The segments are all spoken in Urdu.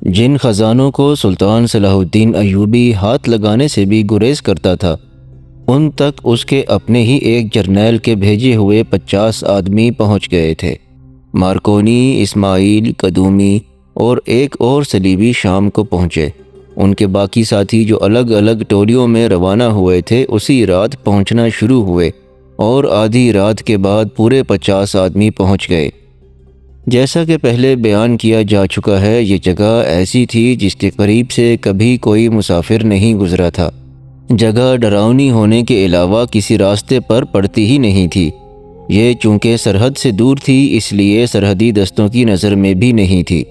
جن خزانوں کو سلطان صلاح الدین ایوبی ہاتھ لگانے سے بھی گریز کرتا تھا، ان تک اس کے اپنے ہی ایک جرنیل کے بھیجے ہوئے 50 آدمی پہنچ گئے تھے۔ مارکونی، اسماعیل، قدومی اور ایک اور صلیبی شام کو پہنچے۔ ان کے باقی ساتھی جو الگ الگ ٹولیوں میں روانہ ہوئے تھے اسی رات پہنچنا شروع ہوئے اور آدھی رات کے بعد پورے 50 آدمی پہنچ گئے۔ جیسا کہ پہلے بیان کیا جا چکا ہے، یہ جگہ ایسی تھی جس کے قریب سے کبھی کوئی مسافر نہیں گزرا تھا۔ جگہ ڈراؤنی ہونے کے علاوہ کسی راستے پر پڑتی ہی نہیں تھی۔ یہ چونکہ سرحد سے دور تھی اس لیے سرحدی دستوں کی نظر میں بھی نہیں تھی۔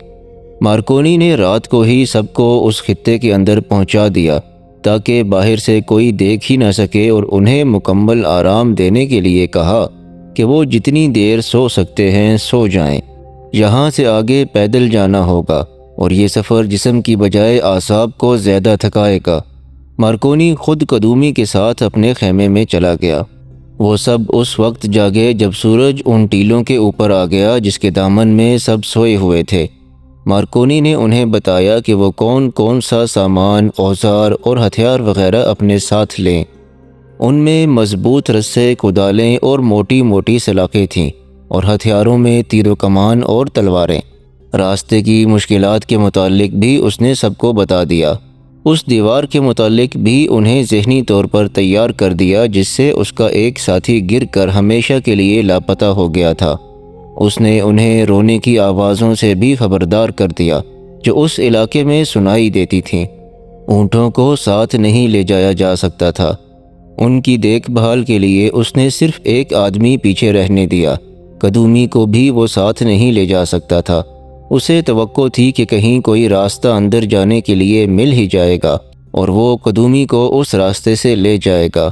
مارکونی نے رات کو ہی سب کو اس خطے کے اندر پہنچا دیا تاکہ باہر سے کوئی دیکھ ہی نہ سکے، اور انہیں مکمل آرام دینے کے لیے کہا کہ وہ جتنی دیر سو سکتے ہیں سو جائیں۔ یہاں سے آگے پیدل جانا ہوگا اور یہ سفر جسم کی بجائے اعصاب کو زیادہ تھکائے گا۔ مارکونی خود قدومی کے ساتھ اپنے خیمے میں چلا گیا۔ وہ سب اس وقت جاگے جب سورج ان ٹیلوں کے اوپر آ گیا جس کے دامن میں سب سوئے ہوئے تھے۔ مارکونی نے انہیں بتایا کہ وہ کون سا سامان، اوزار اور ہتھیار وغیرہ اپنے ساتھ لیں۔ ان میں مضبوط رسے، کدالیں اور موٹی موٹی سلاخیں تھیں، اور ہتھیاروں میں تیر و کمان اور تلواریں۔ راستے کی مشکلات کے متعلق بھی اس نے سب کو بتا دیا۔ اس دیوار کے متعلق بھی انہیں ذہنی طور پر تیار کر دیا جس سے اس کا ایک ساتھی گر کر ہمیشہ کے لیے لاپتہ ہو گیا تھا۔ اس نے انہیں رونے کی آوازوں سے بھی خبردار کر دیا جو اس علاقے میں سنائی دیتی تھیں۔ اونٹوں کو ساتھ نہیں لے جایا جا سکتا تھا۔ ان کی دیکھ بھال کے لیے اس نے صرف ایک آدمی پیچھے رہنے دیا۔ قدومی کو بھی وہ ساتھ نہیں لے جا سکتا تھا۔ اسے توقع تھی کہ کہیں کوئی راستہ اندر جانے کے لیے مل ہی جائے گا اور وہ قدومی کو اس راستے سے لے جائے گا۔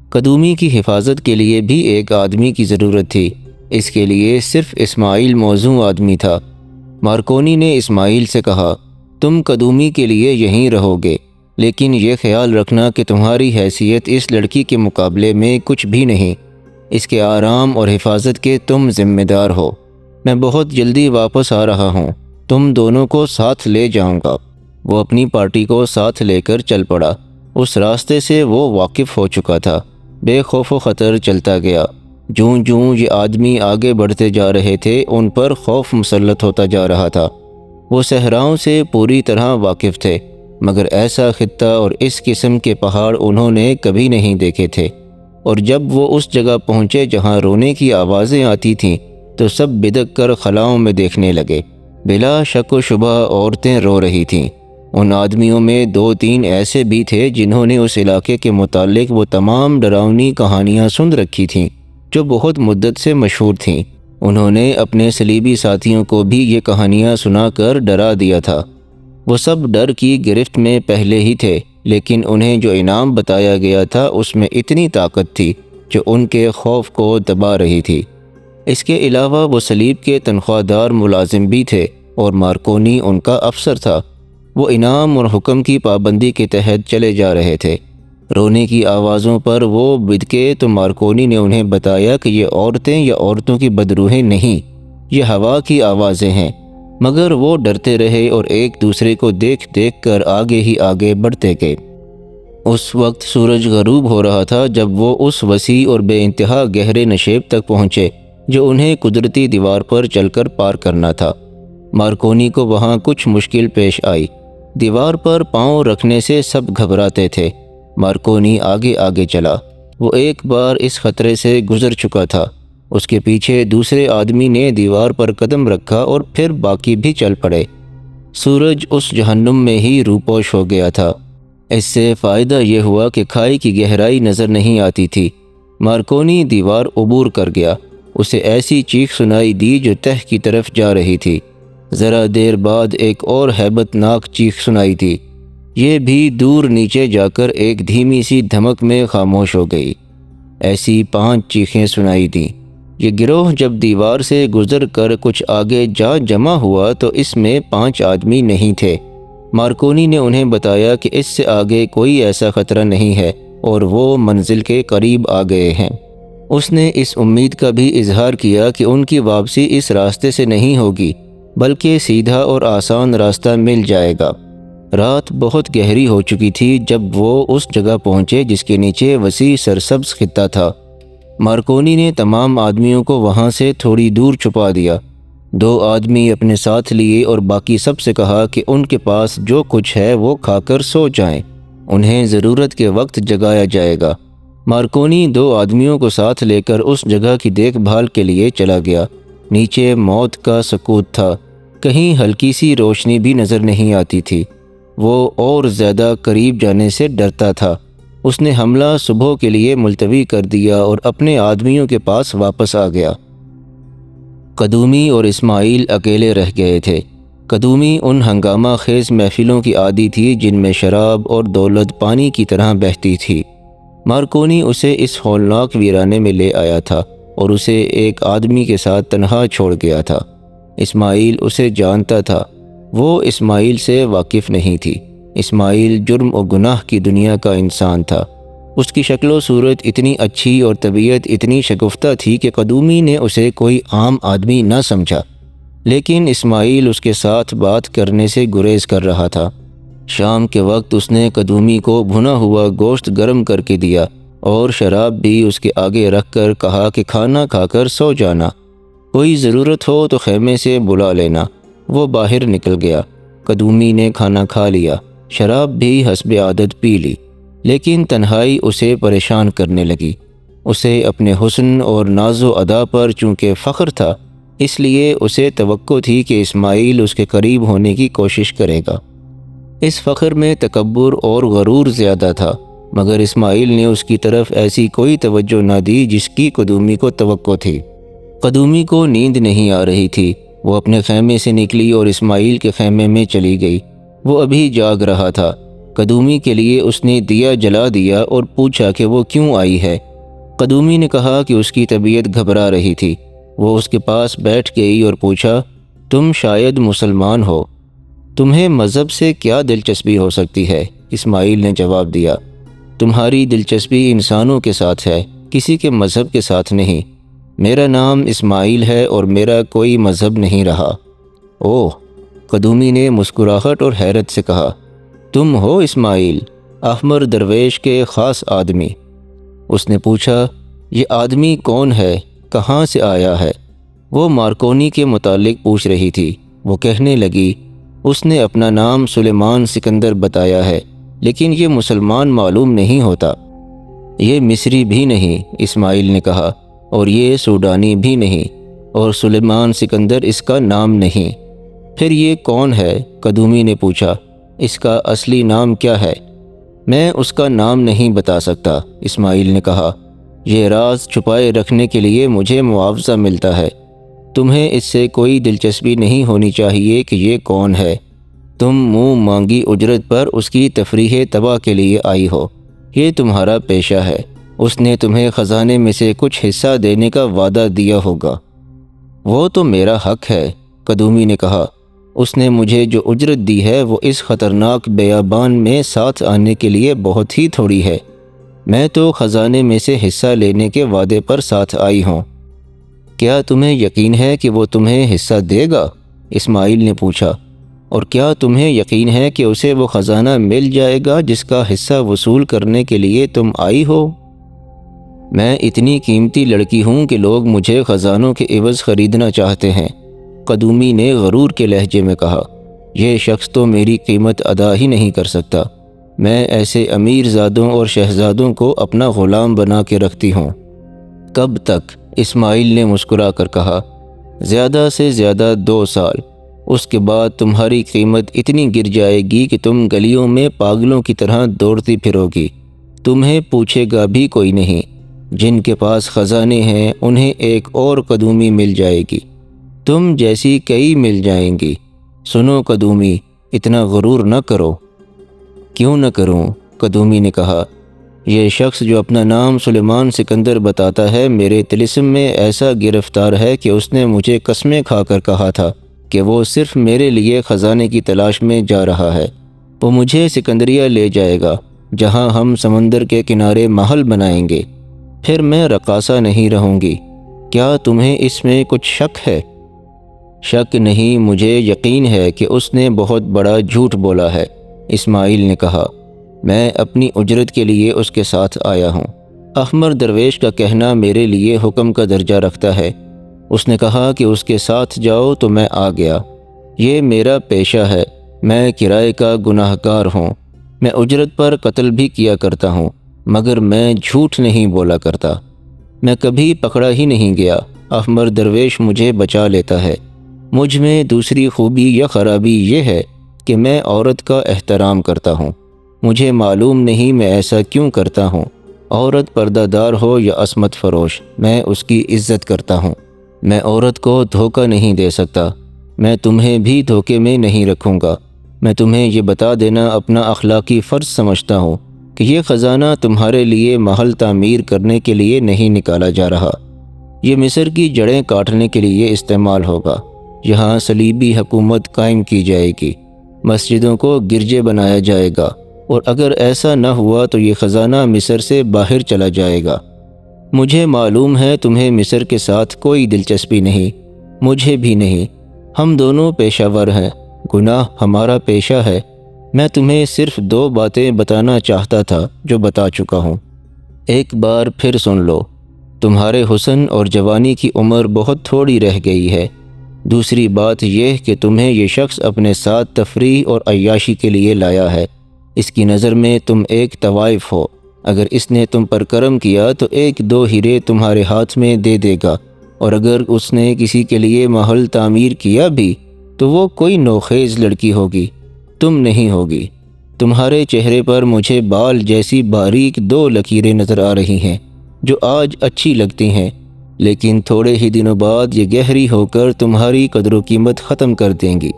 قدومی کی حفاظت کے لیے بھی ایک آدمی کی ضرورت تھی۔ اس کے لیے صرف اسماعیل موزوں آدمی تھا۔ مارکونی نے اسماعیل سے کہا، تم قدومی کے لیے یہیں رہو گے، لیکن یہ خیال رکھنا کہ تمہاری حیثیت اس لڑکی کے مقابلے میں کچھ بھی نہیں۔ اس کے آرام اور حفاظت کے تم ذمہ دار ہو۔ میں بہت جلدی واپس آ رہا ہوں، تم دونوں کو ساتھ لے جاؤں گا۔ وہ اپنی پارٹی کو ساتھ لے کر چل پڑا۔ اس راستے سے وہ واقف ہو چکا تھا۔ بے خوف و خطر چلتا گیا۔ جوں جوں یہ آدمی آگے بڑھتے جا رہے تھے ان پر خوف مسلط ہوتا جا رہا تھا۔ وہ صحراؤں سے پوری طرح واقف تھے، مگر ایسا خطہ اور اس قسم کے پہاڑ انہوں نے کبھی نہیں دیکھے تھے، اور جب وہ اس جگہ پہنچے جہاں رونے کی آوازیں آتی تھیں تو سب بدک کر خلاؤں میں دیکھنے لگے۔ بلا شک و شبہ عورتیں رو رہی تھیں۔ ان آدمیوں میں 2-3 ایسے بھی تھے جنہوں نے اس علاقے کے متعلق وہ تمام ڈراؤنی کہانیاں سن رکھی تھیں جو بہت مدت سے مشہور تھیں۔ انہوں نے اپنے صلیبی ساتھیوں کو بھی یہ کہانیاں سنا کر ڈرا دیا تھا۔ وہ سب ڈر کی گرفت میں پہلے ہی تھے، لیکن انہیں جو انعام بتایا گیا تھا اس میں اتنی طاقت تھی جو ان کے خوف کو دبا رہی تھی۔ اس کے علاوہ وہ صلیب کے تنخواہ دار ملازم بھی تھے اور مارکونی ان کا افسر تھا۔ وہ انعام اور حکم کی پابندی کے تحت چلے جا رہے تھے۔ رونے کی آوازوں پر وہ بدکے تو مارکونی نے انہیں بتایا کہ یہ عورتیں یا عورتوں کی بدروہیں نہیں، یہ ہوا کی آوازیں ہیں، مگر وہ ڈرتے رہے اور ایک دوسرے کو دیکھ دیکھ کر آگے ہی آگے بڑھتے گئے۔ اس وقت سورج غروب ہو رہا تھا جب وہ اس وسیع اور بے انتہا گہرے نشیب تک پہنچے جو انہیں قدرتی دیوار پر چل کر پار کرنا تھا۔ مارکونی کو وہاں کچھ مشکل پیش آئی۔ دیوار پر پاؤں رکھنے سے سب گھبراتے تھے۔ مارکونی آگے آگے چلا۔ وہ ایک بار اس خطرے سے گزر چکا تھا۔ اس کے پیچھے دوسرے آدمی نے دیوار پر قدم رکھا اور پھر باقی بھی چل پڑے۔ سورج اس جہنم میں ہی روپوش ہو گیا تھا۔ اس سے فائدہ یہ ہوا کہ کھائی کی گہرائی نظر نہیں آتی تھی۔ مارکونی دیوار عبور کر گیا۔ اسے ایسی چیخ سنائی دی جو تہ کی طرف جا رہی تھی۔ ذرا دیر بعد ایک اور ہیبت ناک چیخ سنائی تھی۔ یہ بھی دور نیچے جا کر ایک دھیمی سی دھمک میں خاموش ہو گئی۔ ایسی 5 چیخیں سنائی دیں۔ یہ گروہ جب دیوار سے گزر کر کچھ آگے جا جمع ہوا تو اس میں 5 آدمی نہیں تھے۔ مارکونی نے انہیں بتایا کہ اس سے آگے کوئی ایسا خطرہ نہیں ہے اور وہ منزل کے قریب آ گئے ہیں۔ اس نے اس امید کا بھی اظہار کیا کہ ان کی واپسی اس راستے سے نہیں ہوگی، بلکہ سیدھا اور آسان راستہ مل جائے گا۔ رات بہت گہری ہو چکی تھی جب وہ اس جگہ پہنچے جس کے نیچے وسیع سرسبز خطہ تھا۔ مارکونی نے تمام آدمیوں کو وہاں سے تھوڑی دور چھپا دیا۔ 2 آدمی اپنے ساتھ لیے اور باقی سب سے کہا کہ ان کے پاس جو کچھ ہے وہ کھا کر سو جائیں، انہیں ضرورت کے وقت جگایا جائے گا۔ مارکونی 2 آدمیوں کو ساتھ لے کر اس جگہ کی دیکھ بھال کے لیے چلا گیا۔ نیچے موت کا سکوت تھا، کہیں ہلکی سی روشنی بھی نظر نہیں آتی تھی۔ وہ اور زیادہ قریب جانے سے ڈرتا تھا۔ اس نے حملہ صبح کے لیے ملتوی کر دیا اور اپنے آدمیوں کے پاس واپس آ گیا۔ قدومی اور اسماعیل اکیلے رہ گئے تھے۔ قدومی ان ہنگامہ خیز محفلوں کی عادی تھی جن میں شراب اور دولت پانی کی طرح بہتی تھی۔ مارکونی اسے اس ہولناک ویرانے میں لے آیا تھا اور اسے ایک آدمی کے ساتھ تنہا چھوڑ گیا تھا۔ اسماعیل اسے جانتا تھا، وہ اسماعیل سے واقف نہیں تھی۔ اسماعیل جرم و گناہ کی دنیا کا انسان تھا۔ اس کی شکل و صورت اتنی اچھی اور طبیعت اتنی شگفتہ تھی کہ قدومی نے اسے کوئی عام آدمی نہ سمجھا، لیکن اسماعیل اس کے ساتھ بات کرنے سے گریز کر رہا تھا۔ شام کے وقت اس نے قدومی کو بھنا ہوا گوشت گرم کر کے دیا اور شراب بھی اس کے آگے رکھ کر کہا کہ کھانا کھا کر سو جانا، کوئی ضرورت ہو تو خیمے سے بلا لینا۔ وہ باہر نکل گیا۔ قدومی نے کھانا کھا لیا، شراب بھی حسب عادت پی لی، لیکن تنہائی اسے پریشان کرنے لگی۔ اسے اپنے حسن اور ناز و ادا پر چونکہ فخر تھا، اس لیے اسے توقع تھی کہ اسماعیل اس کے قریب ہونے کی کوشش کرے گا۔ اس فخر میں تکبر اور غرور زیادہ تھا، مگر اسماعیل نے اس کی طرف ایسی کوئی توجہ نہ دی جس کی قدومی کو توقع تھی۔ قدومی کو نیند نہیں آ رہی تھی۔ وہ اپنے خیمے سے نکلی اور اسماعیل کے خیمے میں چلی گئی۔ وہ ابھی جاگ رہا تھا۔ قدومی کے لیے اس نے دیا جلا دیا اور پوچھا کہ وہ کیوں آئی ہے۔ قدومی نے کہا کہ اس کی طبیعت گھبرا رہی تھی۔ وہ اس کے پاس بیٹھ گئی اور پوچھا، تم شاید مسلمان ہو، تمہیں مذہب سے کیا دلچسپی ہو سکتی ہے؟ اسماعیل نے جواب دیا، تمہاری دلچسپی انسانوں کے ساتھ ہے، کسی کے مذہب کے ساتھ نہیں۔ میرا نام اسماعیل ہے اور میرا کوئی مذہب نہیں رہا۔ اوہ، قدومی نے مسکراہٹ اور حیرت سے کہا، تم ہو اسماعیل، احمر درویش کے خاص آدمی؟ اس نے پوچھا، یہ آدمی کون ہے؟ کہاں سے آیا ہے؟ وہ مارکونی کے متعلق پوچھ رہی تھی۔ وہ کہنے لگی، اس نے اپنا نام سلیمان سکندر بتایا ہے، لیکن یہ مسلمان معلوم نہیں ہوتا۔ یہ مصری بھی نہیں، اسماعیل نے کہا، اور یہ سوڈانی بھی نہیں، اور سلیمان سکندر اس کا نام نہیں۔ پھر یہ کون ہے؟ قدومی نے پوچھا، اس کا اصلی نام کیا ہے؟ میں اس کا نام نہیں بتا سکتا، اسماعیل نے کہا، یہ راز چھپائے رکھنے کے لیے مجھے معاوضہ ملتا ہے۔ تمہیں اس سے کوئی دلچسپی نہیں ہونی چاہیے کہ یہ کون ہے۔ تم منہ مانگی اجرت پر اس کی تفریح تباہ کے لیے آئی ہو، یہ تمہارا پیشہ ہے۔ اس نے تمہیں خزانے میں سے کچھ حصہ دینے کا وعدہ دیا ہوگا۔ وہ تو میرا حق ہے، قدومی نے کہا۔ اس نے مجھے جو اجرت دی ہے وہ اس خطرناک بیابان میں ساتھ آنے کے لیے بہت ہی تھوڑی ہے۔ میں تو خزانے میں سے حصہ لینے کے وعدے پر ساتھ آئی ہوں۔ کیا تمہیں یقین ہے کہ وہ تمہیں حصہ دے گا؟ اسماعیل نے پوچھا۔ اور کیا تمہیں یقین ہے کہ اسے وہ خزانہ مل جائے گا جس کا حصہ وصول کرنے کے لیے تم آئی ہو؟ میں اتنی قیمتی لڑکی ہوں کہ لوگ مجھے خزانوں کے عوض خریدنا چاہتے ہیں، قدومی نے غرور کے لہجے میں کہا۔ یہ شخص تو میری قیمت ادا ہی نہیں کر سکتا۔ میں ایسے امیر زادوں اور شہزادوں کو اپنا غلام بنا کے رکھتی ہوں۔ کب تک؟ اسماعیل نے مسکرا کر کہا، زیادہ سے زیادہ 2 سال۔ اس کے بعد تمہاری قیمت اتنی گر جائے گی کہ تم گلیوں میں پاگلوں کی طرح دوڑتی پھرو گی۔ تمہیں پوچھے گا بھی کوئی نہیں۔ جن کے پاس خزانے ہیں انہیں ایک اور قدومی مل جائے گی، تم جیسی کئی مل جائیں گی۔ سنو قدومی، اتنا غرور نہ کرو۔ کیوں نہ کروں؟ قدومی نے کہا، یہ شخص جو اپنا نام سلیمان سکندر بتاتا ہے میرے طلسم میں ایسا گرفتار ہے کہ اس نے مجھے قسمیں کھا کر کہا تھا کہ وہ صرف میرے لیے خزانے کی تلاش میں جا رہا ہے۔ وہ مجھے سکندریہ لے جائے گا جہاں ہم سمندر کے کنارے محل بنائیں گے۔ پھر میں رقاصہ نہیں رہوں گی۔ کیا تمہیں اس میں کچھ شک ہے؟ شک نہیں، مجھے یقین ہے کہ اس نے بہت بڑا جھوٹ بولا ہے، اسماعیل نے کہا۔ میں اپنی اجرت کے لیے اس کے ساتھ آیا ہوں۔ احمر درویش کا کہنا میرے لیے حکم کا درجہ رکھتا ہے۔ اس نے کہا کہ اس کے ساتھ جاؤ تو میں آ گیا۔ یہ میرا پیشہ ہے، میں کرائے کا گناہ گار ہوں۔ میں اجرت پر قتل بھی کیا کرتا ہوں، مگر میں جھوٹ نہیں بولا کرتا۔ میں کبھی پکڑا ہی نہیں گیا۔ احمر درویش مجھے بچا لیتا ہے۔ مجھ میں دوسری خوبی یا خرابی یہ ہے کہ میں عورت کا احترام کرتا ہوں۔ مجھے معلوم نہیں میں ایسا کیوں کرتا ہوں۔ عورت پردہ دار ہو یا عصمت فروش، میں اس کی عزت کرتا ہوں۔ میں عورت کو دھوکہ نہیں دے سکتا۔ میں تمہیں بھی دھوکے میں نہیں رکھوں گا۔ میں تمہیں یہ بتا دینا اپنا اخلاقی فرض سمجھتا ہوں کہ یہ خزانہ تمہارے لیے محل تعمیر کرنے کے لیے نہیں نکالا جا رہا۔ یہ مصر کی جڑیں کاٹنے کے لیے استعمال ہوگا۔ یہاں صلیبی حکومت قائم کی جائے گی، مسجدوں کو گرجے بنایا جائے گا، اور اگر ایسا نہ ہوا تو یہ خزانہ مصر سے باہر چلا جائے گا۔ مجھے معلوم ہے تمہیں مصر کے ساتھ کوئی دلچسپی نہیں، مجھے بھی نہیں۔ ہم دونوں پیشہ ور ہیں، گناہ ہمارا پیشہ ہے۔ میں تمہیں صرف 2 باتیں بتانا چاہتا تھا جو بتا چکا ہوں۔ ایک بار پھر سن لو، تمہارے حسن اور جوانی کی عمر بہت تھوڑی رہ گئی ہے۔ دوسری بات یہ کہ تمہیں یہ شخص اپنے ساتھ تفریح اور عیاشی کے لیے لایا ہے۔ اس کی نظر میں تم ایک طوائف ہو۔ اگر اس نے تم پر کرم کیا تو 1-2 ہیرے تمہارے ہاتھ میں دے دے گا، اور اگر اس نے کسی کے لیے محل تعمیر کیا بھی تو وہ کوئی نوخیز لڑکی ہوگی، تم نہیں ہوگی۔ تمہارے چہرے پر مجھے بال جیسی باریک 2 لکیریں نظر آ رہی ہیں جو آج اچھی لگتی ہیں، لیکن تھوڑے ہی دنوں بعد یہ گہری ہو کر تمہاری قدر و قیمت ختم کر دیں گی۔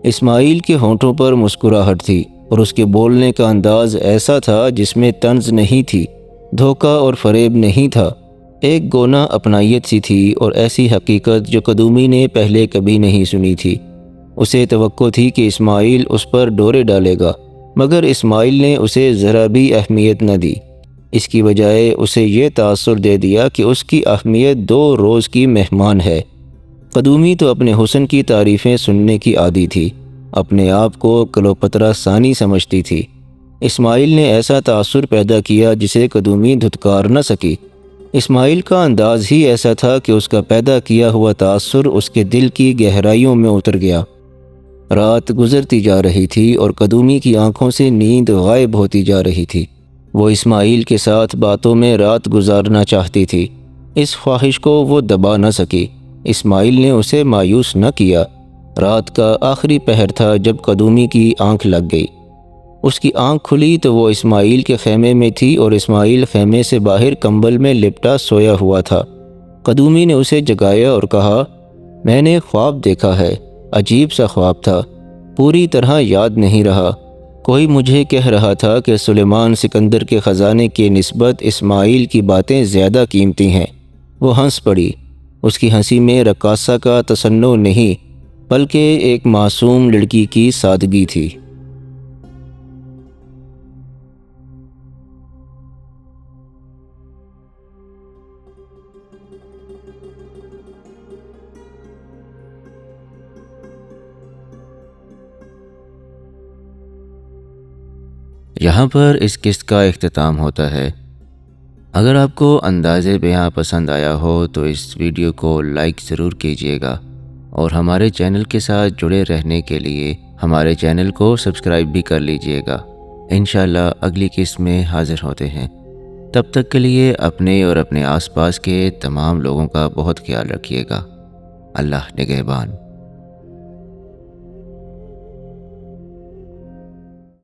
اسماعیل کے ہونٹوں پر مسکراہٹ تھی، اور اس کے بولنے کا انداز ایسا تھا جس میں طنز نہیں تھی، دھوکہ اور فریب نہیں تھا۔ ایک گونا اپنائیت سی تھی، اور ایسی حقیقت جو قدومی نے پہلے کبھی نہیں سنی تھی۔ اسے توقع تھی کہ اسماعیل اس پر ڈورے ڈالے گا، مگر اسماعیل نے اسے ذرا بھی اہمیت نہ دی۔ اس کی بجائے اسے یہ تاثر دے دیا کہ اس کی اہمیت 2 روز کی مہمان ہے۔ قدومی تو اپنے حسن کی تعریفیں سننے کی عادی تھی، اپنے آپ کو کلوپترا ثانی سمجھتی تھی۔ اسماعیل نے ایسا تاثر پیدا کیا جسے قدومی دھتکار نہ سکی۔ اسماعیل کا انداز ہی ایسا تھا کہ اس کا پیدا کیا ہوا تاثر اس کے دل کی گہرائیوں میں اتر گیا۔ رات گزرتی جا رہی تھی اور قدومی کی آنکھوں سے نیند غائب ہوتی جا رہی تھی۔ وہ اسماعیل کے ساتھ باتوں میں رات گزارنا چاہتی تھی۔ اس خواہش کو وہ دبا نہ سکی۔ اسماعیل نے اسے مایوس نہ کیا۔ رات کا آخری پہر تھا جب قدومی کی آنکھ لگ گئی۔ اس کی آنکھ کھلی تو وہ اسماعیل کے خیمے میں تھی، اور اسماعیل خیمے سے باہر کمبل میں لپٹا سویا ہوا تھا۔ قدومی نے اسے جگایا اور کہا، میں نے خواب دیکھا ہے، عجیب سا خواب تھا، پوری طرح یاد نہیں رہا۔ کوئی مجھے کہہ رہا تھا کہ سلیمان سکندر کے خزانے کی نسبت اسماعیل کی باتیں زیادہ قیمتی ہیں۔ وہ ہنس پڑی۔ اس کی ہنسی میں رقاصہ کا تصنع نہیں، بلکہ ایک معصوم لڑکی کی سادگی تھی۔ یہاں پر اس قسط کا اختتام ہوتا ہے۔ اگر آپ کو انداز بیاں پسند آیا ہو تو اس ویڈیو کو لائک ضرور کیجیے گا، اور ہمارے چینل کے ساتھ جڑے رہنے کے لیے ہمارے چینل کو سبسکرائب بھی کر لیجیے گا۔ انشاءاللہ اگلی قسط میں حاضر ہوتے ہیں۔ تب تک کے لیے اپنے اور اپنے آس پاس کے تمام لوگوں کا بہت خیال رکھیے گا۔ اللہ نگہبان۔